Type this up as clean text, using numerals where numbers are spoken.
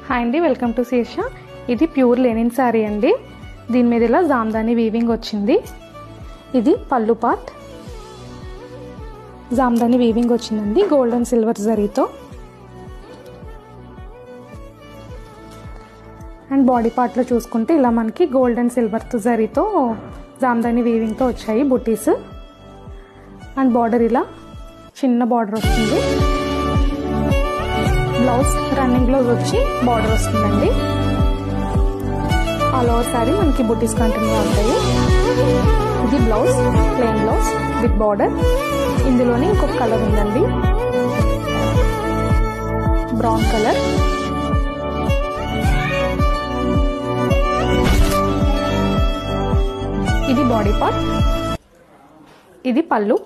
Hi అండి, welcome to శీర్ష. ఇది pure linen sari అండి. దీని మీద ఇలా జామ్దాని వీవింగ్ వచ్చింది. ఇది పళ్ళు పార్ట్. జామ్దాని వీవింగ్ వచ్చిందండి గోల్డ్ అండ్ సిల్వర్ జరీతో. అండ్ బాడీ పార్ట్లో చూసుకుంటే ఇలా మనకి గోల్డ్ అండ్ సిల్వర్ జరీతో జామ్దాని వీవింగ్తో వచ్చాయి బుటీస్. అండ్ బార్డర్ ఇలా చిన్న బార్డర్ వస్తుంది. బ్లౌజ్ రన్నింగ్ బ్లౌజ్ వచ్చి బార్డర్ వస్తుందండి. ఆల్ ఓవర్ శారీ మనకి బుటీస్ కంటిన్యూ అవుతాయి. ఇది blouse, plain blouse with border. ఇందులోనే ఇంకొక కలర్ ఉందండి, బ్రౌన్ కలర్. ఇది బాడీ పార్ట్. ఇది పళ్ళు.